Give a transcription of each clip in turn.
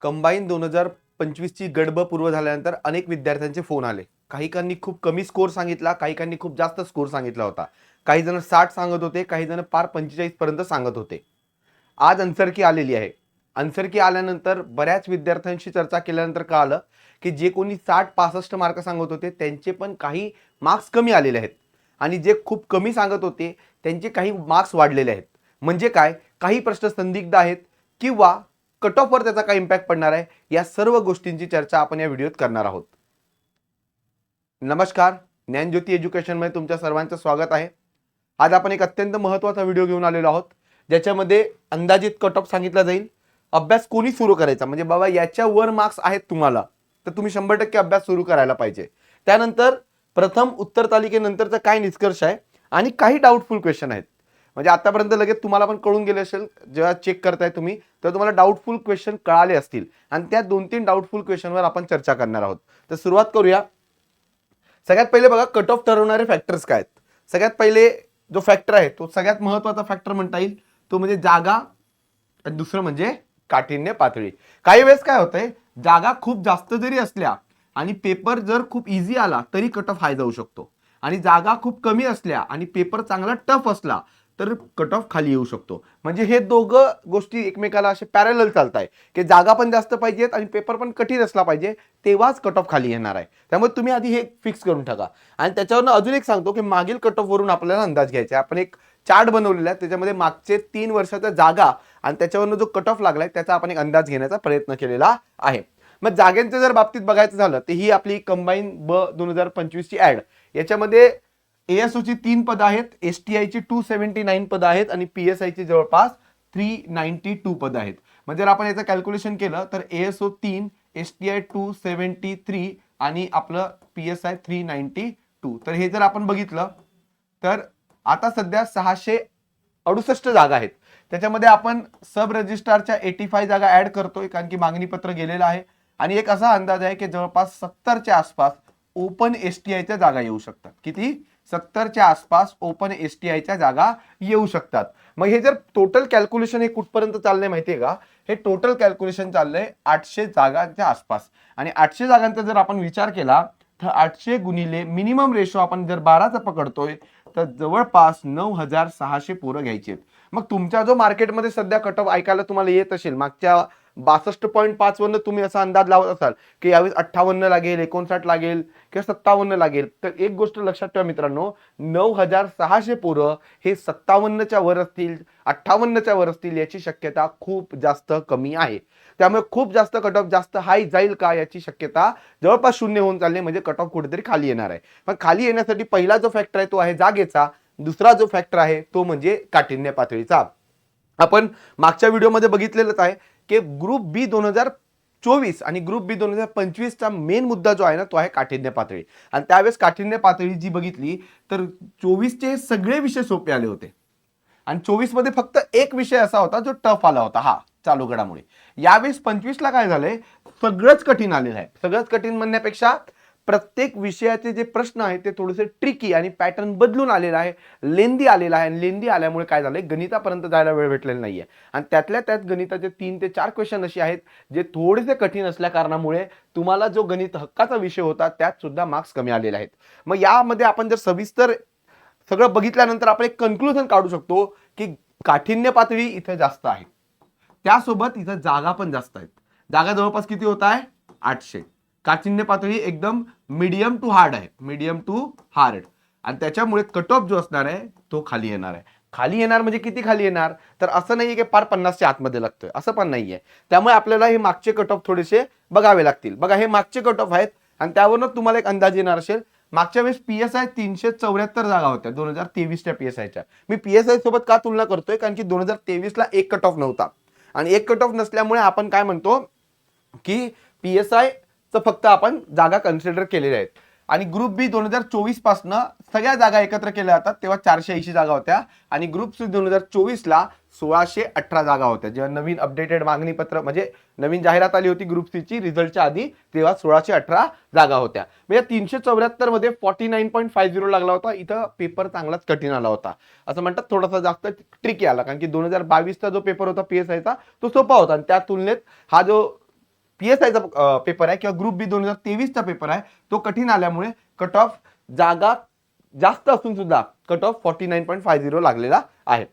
Combine 2025 ची गडब पूर्व झाल्यानंतर अनेक विद्यार्थ्यांचे फोन आले. काहीकांनी खूप कमी स्कोर सांगितला, काहीकांनी खूप जास्त स्कोर सांगितला होता. काही जण 60 सांगत होते, काही जण पार 45 पर्यंत सांगत होते. आज आन्सर की आलेली आहे. आन्सर की आल्यानंतर बऱ्याच विद्यार्थ्यांशी चर्चा केल्यानंतर कळालं की जे कोणी 60-65 मार्क सांगत होते त्यांचे पण काही मार्क्स कमी आलेले आहेत आणि जे खूप कमी सांगत होते त्यांचे काही मार्क्स वाढलेले आहेत. म्हणजे काय, काही प्रश्न संदिग्ध आहेत किंवा कट ऑफवर त्याचा काय इम्पॅक्ट पडणार आहे, या सर्व गोष्टींची चर्चा आपण या व्हिडिओत करणार आहोत. नमस्कार, ज्ञानज्योती एज्युकेशनमध्ये तुमच्या सर्वांचं स्वागत आहे. आज आपण एक अत्यंत महत्त्वाचा व्हिडिओ घेऊन आलेलो आहोत ज्याच्यामध्ये अंदाजित कट ऑफ सांगितला जाईल. अभ्यास कोणी सुरू करायचा, म्हणजे बाबा याच्यावर मार्क्स आहेत तुम्हाला तर तुम्ही 100% अभ्यास सुरू करायला पाहिजे. त्यानंतर प्रथम उत्तर तालिकेनंतरचा काय निष्कर्ष आहे आणि काही डाऊटफुल क्वेश्चन आहेत. म्हणजे आतापर्यंत लगेच तुम्हाला पण कळून गेले असेल, जेव्हा चेक करताय तुम्ही तर तुम्हाला डाऊटफुल क्वेश्चन कळाले असतील आणि त्या 2-3 डाऊटफुल क्वेश्चनवर आपण चर्चा करणार आहोत. तर सुरुवात करूया. सगळ्यात पहिले बघा, कट ऑफ ठरवणारे फॅक्टर्स काय आहेत. सगळ्यात पहिले जो फॅक्टर आहे तो सगळ्यात महत्त्वाचा फॅक्टर म्हणता येईल, तो म्हणजे जागा आणि दुसरं म्हणजे काठिण्य पातळी. काही वेळेस काय होतंय, जागा खूप जास्त जरी असल्या आणि पेपर जर खूप इझी आला तरी कट ऑफ हाय जाऊ शकतो, आणि जागा खूप कमी असल्या आणि पेपर चांगला टफ असला तर कट ऑफ खाली येऊ शकतो. म्हणजे हे दोघं गोष्टी एकमेकाला असे पॅरलल चालताय की जागा पण जास्त पाहिजेत आणि पेपर पण कठीण असला पाहिजे, तेव्हाच कट ऑफ खाली येणार आहे. त्यामुळे तुम्ही आधी हे फिक्स करून टाका. आणि त्याच्यावरनं अजून एक सांगतो की मागील कट ऑफ वरून आपल्याला अंदाज घ्यायचा आहे. आपण एक चार्ट बनवलेला आहे, त्याच्यामध्ये मागचे 3 वर्षाच्या जागा आणि त्याच्यावरनं जो कट ऑफ लागलाय त्याचा आपण एक अंदाज घेण्याचा प्रयत्न केलेला आहे. मग जागांच्या जर बाबतीत बघायचं झालं तर ही आपली कंबाईन ब 2025 ची ऍड. याच्यामध्ये एएसओ ची 3 पद आहेत, एसटीआय ची 279 पद आहेत आणि पीएसआय ची जवळपास 392 पद आहेत. म्हणजे जर आपण याचं कॅल्क्युलेशन केलं तर एएसओ 3, एसटीआय 273 आणि आपलं पीएसआय 392. तर हे जर आपण बघितलं तर आता सध्या 668 जागा आहेत. त्याच्यामध्ये आपण सब रजिस्ट्रारच्या 85 जागा ऍड करतोय कारण की मागणी पत्र गेलेलं आहे. आणि एक असा अंदाज आहे की जवळपास 70च्या आसपास ओपन एसटीआयच्या जागा येऊ शकतात. किती? 70च्या आसपास ओपन एसटीआयच्या जागा येऊ शकतात. मग हे जर टोटल कॅल्क्युलेशन हे कुठपर्यंत चाललंय माहितीये का? हे टोटल कॅल्क्युलेशन चाललंय 800 जागांच्या आसपास. आणि 800 जागांचा जर आपण विचार केला तर 800 गुणिले मिनिमम रेशो आपण जर 12चा पकडतोय तर जवळपास 9600 पोरं घ्यायची आहेत. मग तुमच्या जो मार्केटमध्ये सध्या कट ऑफ ऐकायला तुम्हाला येत असेल, मागच्या 62.5 वरनं तुम्ही असा अंदाज लावत असाल की यावेळेस 58 लागेल, 59 लागेल किंवा 57 लागेल, तर एक गोष्ट लक्षात ठेवा मित्रांनो, 9600 पोरं हे 57च्या वर असतील, 58च्या वर असतील याची शक्यता खूप जास्त कमी आहे. त्यामुळे खूप जास्त कट ऑफ जास्त हाय जाईल का याची शक्यता जवळपास शून्य होऊन चालली. म्हणजे कट ऑफ कुठेतरी खाली येणार आहे. पण खाली येण्यासाठी पहिला जो फॅक्टर आहे तो आहे जागेचा. दुसरा जो फॅक्टर आहे तो म्हणजे काठिण्य पातळीचा. आपण मागच्या व्हिडिओमध्ये बघितलेलंच आहे की ग्रुप बी 2024 आणि ग्रुप बी 2025 चा मेन मुद्दा जो आहे ना तो आहे काठिण्य पातळी. आणि त्यावेळेस काठिण्य पातळी जी बघितली तर 24चे सगळे विषय सोपे आले होते आणि 24 मध्ये फक्त एक विषय असा होता जो टफ आला होता, हा चालू घडामुळे. यावेळेस 25 ला काय झालंय, सगळंच कठीण आलेलं आहे. सगळंच कठीण म्हणण्यापेक्षा प्रत्येक विषयाचे जे प्रश्न आहेत ते थोडेसे ट्रिकी आणि पॅटर्न बदलून आलेला आहे, लेंदी आलेला आहे. आणि लेंदी आल्यामुळे काय झालंय, गणितापर्यंत जायला वेळ भेटलेला नाहीये. आणि त्यातल्या त्यात गणिताचे 3 ते 4 क्वेश्चन असे आहेत जे थोडेसे कठीण असल्या कारणामुळे तुम्हाला जो गणित हक्काचा विषय होता त्यात सुद्धा मार्क्स कमी आलेले आहेत. मग यामध्ये आपण जर सविस्तर सगळं बघितल्यानंतर आपण एक कन्क्लुजन काढू शकतो की काठिण्य पातळी इथे जास्त आहे, त्यासोबत इथं जागा पण जास्त आहेत. जागा जवळपास किती होत आहे, 800. काठिण्य पातळी एकदम मीडियम टू हार्ड आहे, मीडियम टू हार्ड. आणि त्याच्यामुळे कट ऑफ जो असणार आहे तो खाली येणार आहे. खाली येणार म्हणजे किती खाली येणार, तर असं नाहीये की पार 50च्या आतमध्ये लागतोय, असं पण नाहीये. त्यामुळे आपल्याला हे मागचे कट ऑफ थोडेसे बघावे लागतील. बघा, हे मागचे कट ऑफ आहेत आणि त्यावरून तुम्हाला एक अंदाज येणार असेल. मागच्या वेळेस पीएसआय 374 जागा होत्या 2023च्या पीएसआयच्या. मी पीएसआय सोबत का तुलना करतोय, कारण की 2023 ला एक कट ऑफ नव्हता आणि एक कट ऑफ नसल्यामुळे आपण काय म्हणतो की पीएसआय चं फक्त आपण जागा कन्सिडर केलेल्या आहेत. आणि ग्रुप बी 2024 पासून सगळ्या जागा एकत्र केल्या जातात तेव्हा 480 जागा होत्या आणि ग्रुप सी 2024 ला 1618 जागा होत्या. जेव्हा नवीन अपडेटेड मागणी पत्र म्हणजे नवीन जाहिरात आली होती ग्रुप सी ची रिझल्टच्या आधी, तेव्हा 1618 जागा होत्या. म्हणजे 374 मध्ये 49.50 लागला होता. इथं पेपर चांगलाच कठीण आला होता, असं म्हणतात. थोडासा जास्त ट्रिकी आला कारण की 2022 चा जो पेपर होता पीएसआयचा तो सोपा होता आणि त्या तुलनेत हा जो PSIचा पेपर आहे किंवा ग्रुप बी 2023चा पेपर आहे, तो कठीण आल्यामुळे कट ऑफ जागा जास्त असून सुद्धा कट ऑफ 49.50 लागलेला आहे.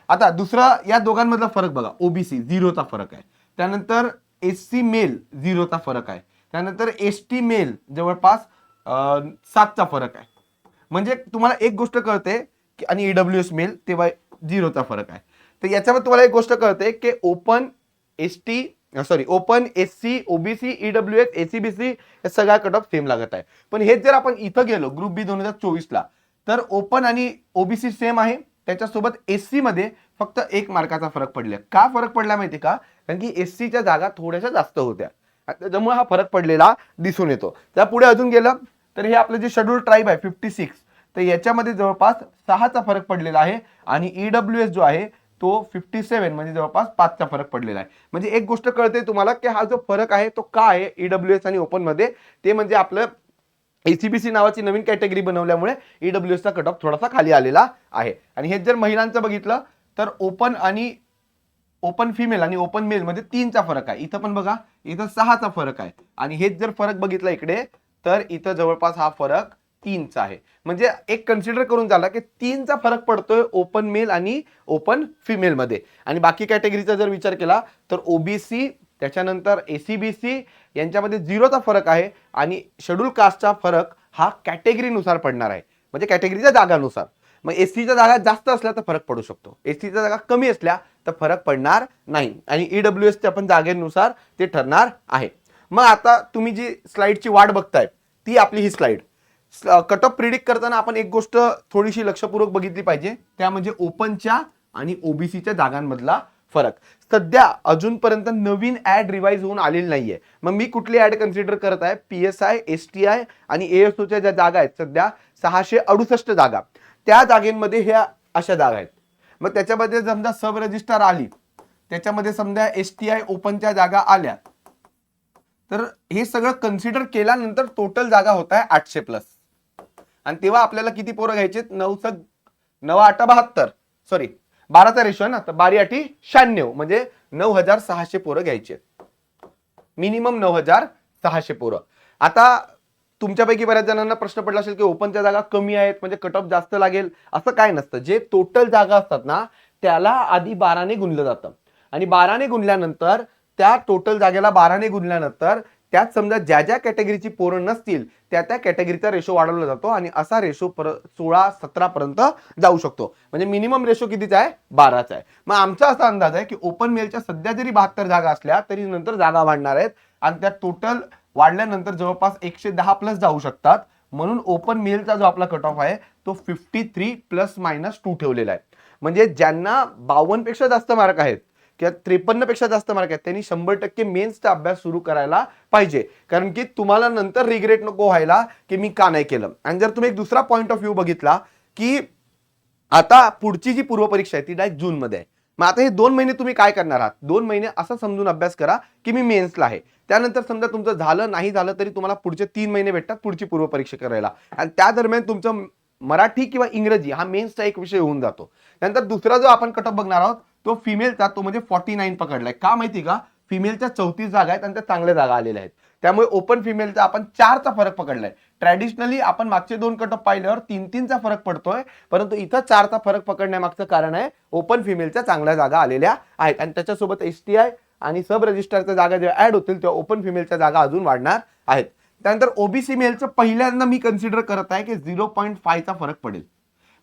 आता दुसरा या दोघांमधला फरक बघा, ओबीसी 0चा फरक आहे, त्यानंतर SC मेल 0चा फरक आहे, त्यानंतर ST मेल जवळपास 7चा फरक आहे. म्हणजे तुम्हाला एक गोष्ट कळते की आणि EWS मेल तेव्हा 0चा फरक आहे. तर याच्यामध्ये तुम्हाला एक गोष्ट कळते की open SC OBC EWS ACBC हे सगळ्या कट ऑफ सेम लागत आहे. पण हेच जर आपण इथं गेलो ग्रुप बी 2024ला तर ओपन आणि ओबीसी सेम आहे, त्याच्यासोबत SC मध्ये फक्त 1 मार्काचा फरक पडला. का फरक पडला माहिती का? कारण की SCच्या जागा थोड्याशा जास्त होत्या, त्यामुळे हा फरक पडलेला दिसून येतो. त्या पुढे अजून गेलं तर हे आपलं जे शेड्यूल ट्राईब आहे 56, तर याच्यामध्ये जवळपास 6चा फरक पडलेला आहे आणि EWS जो आहे तो 57 म्हणजे जवळपास 5चा फरक पडलेला आहे. म्हणजे एक गोष्ट कळते तुम्हाला की हा जो फरक आहे तो का आहे EWS आणि ओपन मध्ये, ते म्हणजे आपलं ACBC नावाची नवीन कॅटेगरी बनवल्यामुळे EWSचा कट ऑफ थोडासा खाली आलेला आहे. आणि हे जर महिलांचं बघितलं तर ओपन फिमेल आणि ओपन मेल मध्ये 3चा फरक आहे. इथं पण बघा, इथं 6चा फरक आहे आणि हेच जर फरक बघितला इकडे तर इथं जवळपास हा फरक 3चा आहे. म्हणजे एक कन्सिडर करून झाला की 3चा फरक पडतोय ओपन मेल आणि ओपन फिमेल मध्ये. आणि बाकी कॅटेगरीचा जर विचार केला तर ओबीसी त्याच्यानंतर ACBC यांच्यामध्ये 0चा फरक आहे आणि शेड्यूल कास्टचा फरक हा कॅटेगरीनुसार पडणार आहे, म्हणजे कॅटेगरीच्या जागानुसार. मग SCच्या जागा जास्त असल्या तर फरक पडू शकतो, SCच्या जागा कमी असल्या तर फरक पडणार नाही आणि EWSच्या पण जागेनुसार ते ठरणार आहे. मग आता तुम्ही जी स्लाइडची वाट बघताय ती आपली ही स्लाइड. कट ऑफ प्रिडिक्ट करताना आपण एक गोष्ट थोडीशी लक्षपूर्वक बघितली पाहिजे, त्या म्हणजे ओपनच्या आणि ओबीसीच्या जागांमधला फरक. सध्या अजूनपर्यंत नवीन ऍड रिवाइज होऊन आलेली नाहीये. मग मी कुठली ऍड कन्सिडर करत आहे? PSI STI आणि ASOच्या ज्या जागा आहेत सध्या 668 जागा, त्या जागेमध्ये ह्या अशा जागा आहेत. मग त्याच्यामध्ये समजा सब रजिस्ट्रार आली, त्याच्यामध्ये समजा STI ओपनच्या जागा आल्या, तर हे सगळं कन्सिडर केल्यानंतर टोटल जागा होत आहे 800+. आणि तेव्हा आपल्याला किती पोरं घ्यायचे? 9-8-72, सॉरी 12चा रेशो आहे ना, तर 12-8-96 म्हणजे 9600 पोरं घ्यायचे, मिनिमम 9600 पोरं. आता तुमच्यापैकी बऱ्याच जणांना प्रश्न पडला असेल की ओपनच्या जागा कमी आहेत म्हणजे कट ऑफ जास्त लागेल. असं काय नसतं. जे टोटल जागा असतात ना त्याला आधी 12ने गुणलं जातं आणि 12ने गुणल्यानंतर त्या टोटल जागेला 12ने गुणल्यानंतर त्यात समजा ज्या ज्या कॅटेगरीची पोरं नसतील त्या त्या कॅटेगरीचा रेशो वाढवला जातो आणि असा रेशो 16-17 पर्यंत जाऊ शकतो. म्हणजे मिनिमम रेशो कितीचा आहे? 12चा आहे. मग आमचा असा अंदाज आहे की ओपन मेलच्या सध्या जरी 72 जागा असल्या तरी नंतर जागा वाढणार आहेत आणि त्या टोटल वाढल्यानंतर जवळपास 110+ जाऊ शकतात. म्हणून ओपन मेलचा जो आपला कट ऑफ आहे तो 53 ± 2 ठेवलेला आहे. म्हणजे ज्यांना 52 पेक्षा जास्त मार्क आहेत किंवा 53 पेक्षा जास्त मार्क आहेत त्यांनी 100% मेन्सचा अभ्यास सुरू करायला पाहिजे, कारण की तुम्हाला नंतर रिग्रेट नको व्हायला की मी का नाही केलं. आणि जर तुम्ही एक दुसरा पॉइंट ऑफ व्ह्यू बघितला की आता पुढची जी पूर्व परीक्षा आहे ती डायरेक्ट जून मध्ये आहे. मग आता हे 2 महिने तुम्ही काय करणार आहात? 2 महिने असं समजून अभ्यास करा की मी मेन्सला आहे. त्यानंतर समजा तुमचं झालं नाही झालं तरी तुम्हाला पुढचे 3 महिने भेटतात पुढची पूर्व परीक्षा करायला आणि त्या दरम्यान तुमचं मराठी किंवा इंग्रजी हा मेन्सचा एक विषय होऊन जातो. त्यानंतर दुसरा जो आपण कट ऑफ बघणार आहोत तो फिमेलचा, तो म्हणजे 49 पकडलाय. का माहिती का? फिमेलच्या 34 जागा आहेत आणि त्या चांगल्या जागा आलेल्या आहेत. त्यामुळे ओपन फिमेलचा आपण 4चा फरक पकडलाय. ट्रॅडिशनली आपण मागचे 2 कट ऑफ पाहिल्यावर 3-3चा फरक पडतोय, परंतु इथं 4चा फरक पकडण्यामागचं कारण आहे ओपन फिमेलच्या चांगल्या जागा आलेल्या आहेत आणि त्याच्यासोबत STI आणि सब रजिस्ट्रारच्या जागा जेव्हा ऍड होतील तेव्हा ओपन फिमेलच्या जागा अजून वाढणार आहेत. त्यानंतर ओबीसी मेलचं पहिल्यांदा मी कन्सिडर करत आहे की 0.5चा फरक पडेल.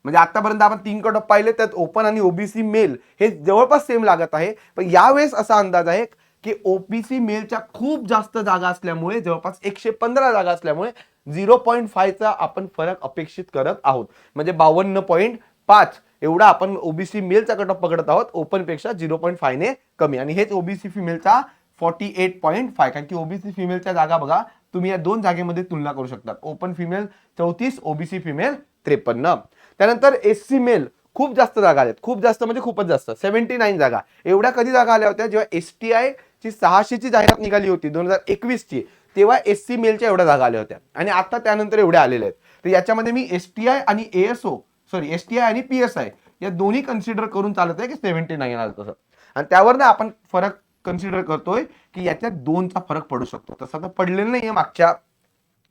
म्हणजे आतापर्यंत आपण 3 कट ऑफ पाहिले त्यात ओपन आणि ओबीसी मेल हे जवळपास सेम लागत आहे, पण यावेळेस असा अंदाज आहे की ओबीसी मेलच्या खूप जास्त जागा असल्यामुळे जवळपास 115 जागा असल्यामुळे 0.5चा आपण फरक अपेक्षित करत आहोत. म्हणजे 52.5 एवढा आपण ओबीसी मेलचा कट ऑफ पकडत आहोत, ओपन पेक्षा 0.5 ने कमी. आणि हेच ओबीसी फिमेलचा 48.5, कारण की ओबीसी फिमेलच्या जागा बघा तुम्ही या 2 जागेमध्ये तुलना करू शकता. Open female 34, OBC female 53. त्यानंतर SC मेल खूप जास्त जागा आल्यात, खूप जास्त म्हणजे खूपच जास्त, 79 जागा. एवढ्या कधी जागा आल्या होत्या? जेव्हा STI ची 600ची जाहिरात निघाली होती 2021ची, तेव्हा SC मेलच्या एवढ्या जागा आल्या होत्या आणि आता त्यानंतर एवढ्या आलेल्या आहेत. तर याच्यामध्ये मी STI आणि STI आणि PSI या दोन्ही कन्सिडर करून चालत आहे की 79 आलं तसं, आणि त्यावर ना आपण फरक कन्सिडर करतोय की याच्यात 2चा फरक पडू शकतो. तसा तर पडलेला नाहीये मागच्या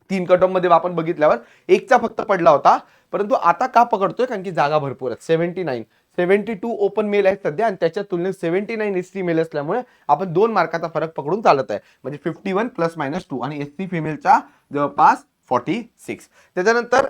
3 कट ऑफ मध्ये आपण बघितल्यावर 1चा फक्त पडला होता. परंतु आता का पकडतोय, कारण की जागा भरपूर आहेत. 79 72 ओपन मेल आहेत सध्या आणि त्याच्या तुलनेत 79 एसटी मेल असल्यामुळे आपण 2 मार्काचा फरक पकडून चालत आहे. म्हणजे 51 प्लस मायनस 2 आणि एसटी फिमेलचा जवळपास 46. त्याच्यानंतर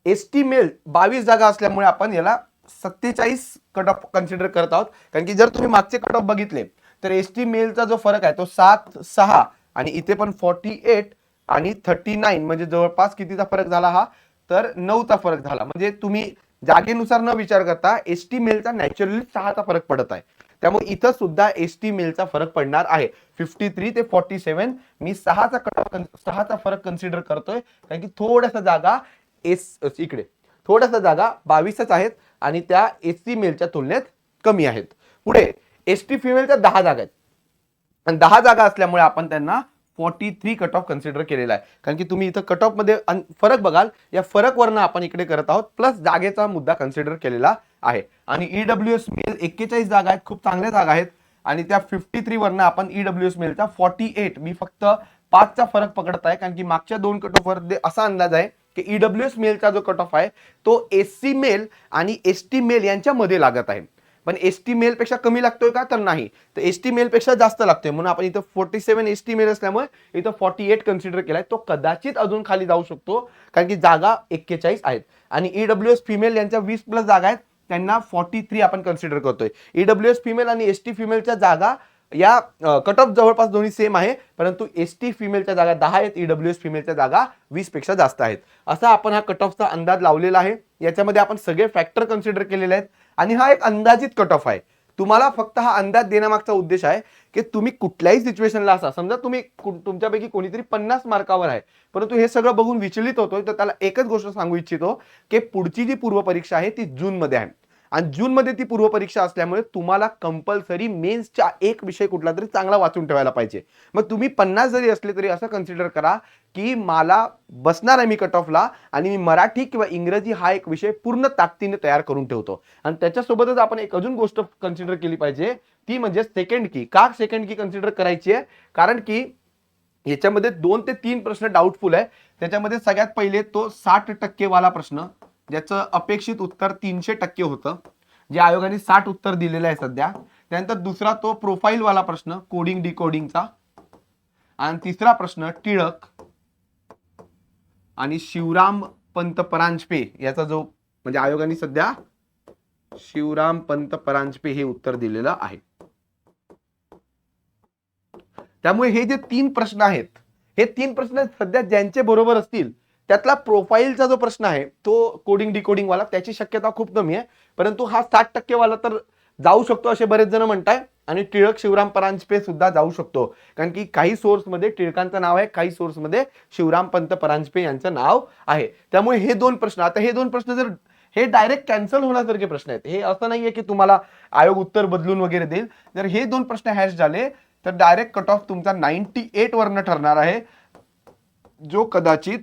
एसटी मेल 22 जागा असल्यामुळे आपण याला 47 कट ऑफ कन्सिडर करत आहोत. कारण की जर तुम्ही मागचे कट ऑफ बघितले तर एसटी मेलचा जो फरक आहे तो 7 6 आणि इथे पण 48 आणि 39 म्हणजे जवळपास कितीचा फरक झाला हा, तर 9चा फरक झाला. म्हणजे तुम्ही जागेनुसार न विचार करता एसटी मेलचा नॅचरली 6चा फरक पडत आहे. त्यामुळे इथं सुद्धा एसटी मेलचा फरक पडणार आहे. 53 ते 47 मी 6चा फरक कन्सिडर करतोय, कारण की थोड्याशा जागा इकडे थोड्याशा जागा 22च आहेत आणि त्या एसटी मेलच्या तुलनेत कमी आहेत. पुढे एसटी फिमेलच्या 10 जागा आहेत आणि 10 जागा असल्यामुळे आपण त्यांना 43 कट ऑफ कन्सिडर केलेला आहे. कारण की तुम्ही इथं कट ऑफ मध्ये फरक बघाल, या फरक वरनं आपण इकडे करत आहोत, प्लस जागेचा मुद्दा कन्सिडर केलेला आहे. आणि ईडब्ल्यूएस मेल 41 जागा आहेत, खूप चांगल्या जागा आहेत आणि त्या 53 वरनं आपण ईडब्ल्यूएस मेलचा 48 मी फक्त 5चा फरक पकडत आहे. कारण की मागच्या 2 कट ऑफ वर असा अंदाज आहे की ईडब्ल्यूएस मेलचा जो कट ऑफ आहे तो एससी मेल आणि एसटी मेल यांच्या मध्ये लागत आहे. पण एसटी मेल पेक्षा कमी लागतोय का, तर नाही, तर एसटी मेल पेक्षा जास्त लागतोय. म्हणून आपण इथं 47 एसटी मेल असल्यामुळे इथं 48 कन्सिडर केलाय. तो कदाचित अजून खाली जाऊ शकतो, कारण की जागा 41 आहेत आणि ईडब्ल्यूएस फिमेल यांच्या 20 प्लस जागा आहेत, त्यांना 43 आपण कन्सिडर करतोय. ईडब्ल्यूएस फिमेल आणि एसटी फिमेलच्या जागा या कट ऑफ जवळपास दोन्ही सेम आहे, परंतु एसटी फिमेलच्या जागा 10 आहेत, ईडब्ल्यूएस फिमेलच्या जागा 20 पेक्षा जास्त आहेत. असा आपण हा कट ऑफचा अंदाज लावलेला आहे. याच्यामध्ये आपण सगळे फॅक्टर कन्सिडर केलेले आहेत आणि हा एक अंदाजित कट ऑफ आहे. तुम्हाला फक्त हा अंदाज देण्यामागचा उद्देश आहे की तुम्ही कुठल्याही सिच्युएशनला असा, समजा तुम्ही तुमच्यापैकी कोणीतरी 50 मार्कावर आहे, परंतु हे सगळं बघून विचलित होतोय, तर त्याला एकच गोष्ट सांगू इच्छितो की पुढची जी पूर्व परीक्षा आहे ती जून मध्ये आहे आणि जून मध्ये ती पूर्व परीक्षा असल्यामुळे तुम्हाला कंपल्सरी मेन्सचा एक विषय कुठला तरी चांगला वाचून ठेवायला पाहिजे. मग तुम्ही 50 जरी असले तरी असं कन्सिडर करा की मला बसणार आहे मी कट ऑफला आणि मी मराठी किंवा इंग्रजी हा एक विषय पूर्ण ताकदीने तयार करून ठेवतो. आणि त्याच्यासोबतच आपण एक अजून गोष्ट कन्सिडर केली पाहिजे, ती म्हणजे सेकंड की. का सेकंड की कन्सिडर करायची आहे, कारण की याच्यामध्ये 2 ते 3 प्रश्न डाऊटफुल आहे. त्याच्यामध्ये सगळ्यात पहिले तो 60% वाला प्रश्न, ज्याचं अपेक्षित उत्तर 300% होतं, जे आयोगाने 60 उत्तर दिलेलं आहे सध्या. त्यानंतर दुसरा तो प्रोफाईल वाला प्रश्न कोडिंग डिकोडिंगचा, आणि तिसरा प्रश्न टिळक आणि शिवराम पंत परांजपे याचा जो, म्हणजे आयोगाने सध्या शिवराम पंत परांजपे हे उत्तर दिलेलं आहे. त्यामुळे हे जे 3 प्रश्न आहेत, हे 3 प्रश्न सध्या ज्यांचे बरोबर असतील त्यातला प्रोफाईलचा जो प्रश्न आहे तो कोडिंग डिकोडिंग वाला, त्याची शक्यता खूप कमी आहे, परंतु हा 60% वाला तर जाऊ शकतो असे बरेच जण म्हणताय. आणि टिळक शिवराम परांजपे सुद्धा जाऊ शकतो, कारण की काही सोर्समध्ये टिळकांचं नाव आहे, काही सोर्समध्ये शिवराम पंत परांजपे यांचं नाव आहे. त्यामुळे हे 2 प्रश्न, आता हे 2 प्रश्न जर हे डायरेक्ट कॅन्सल होण्यासारखे प्रश्न आहेत, हे असं नाहीये की तुम्हाला आयोग उत्तर बदलून वगैरे देईल. जर हे 2 प्रश्न हॅश झाले तर डायरेक्ट कट ऑफ तुमचा 98 वरनं ठरणार आहे, जो कदाचित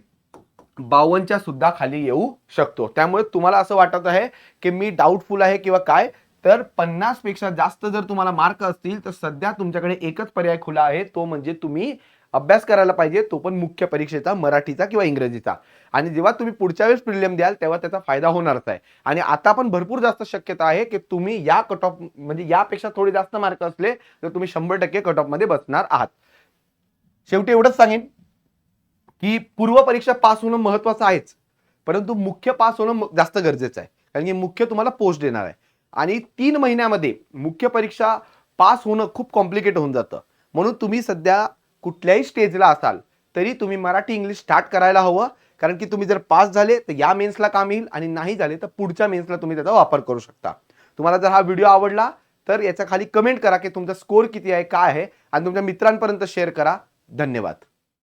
52च्या सुद्धा खाली येऊ शकतो. त्यामुळे तुम्हाला असं वाटत आहे की मी डाऊटफुल आहे किंवा काय, तर 50 पेक्षा जास्त जर तुम्हाला मार्क असतील तर सध्या तुमच्याकडे एकच पर्याय खुला आहे, तो म्हणजे तुम्ही अभ्यास करायला पाहिजे, तो पण मुख्य परीक्षेचा, मराठीचा किंवा इंग्रजीचा. आणि जेव्हा तुम्ही पुढच्या वेळेस प्रिलिम द्याल तेव्हा त्याचा फायदा होणारच आहे. आणि आता पण भरपूर जास्त शक्यता आहे की तुम्ही या कट ऑफ, म्हणजे यापेक्षा थोडे जास्त मार्क असले तर तुम्ही 100% कट ऑफ मध्ये बसणार आहात. शेवटी एवढंच सांगेन की पूर्व परीक्षा पास होणं महत्वाचं आहेच, परंतु मुख्य पास होणं जास्त गरजेचं आहे, कारण की मुख्य तुम्हाला पोस्ट देणार आहे आणि 3 महिन्यामध्ये मुख्य परीक्षा पास होणं खूप कॉम्प्लिकेट होऊन जातं. म्हणून तुम्ही सध्या कुठल्याही स्टेजला असाल तरी तुम्ही मराठी इंग्लिश स्टार्ट करायला हवं, कारण की तुम्ही जर पास झाले तर या मेन्सला काम येईल आणि नाही झाले तर पुढच्या मेन्सला तुम्ही त्याचा वापर करू शकता. तुम्हाला जर हा व्हिडिओ आवडला तर याच्या खाली कमेंट करा की तुमचा स्कोर किती आहे, काय आहे, आणि तुमच्या मित्रांपर्यंत शेअर करा. धन्यवाद.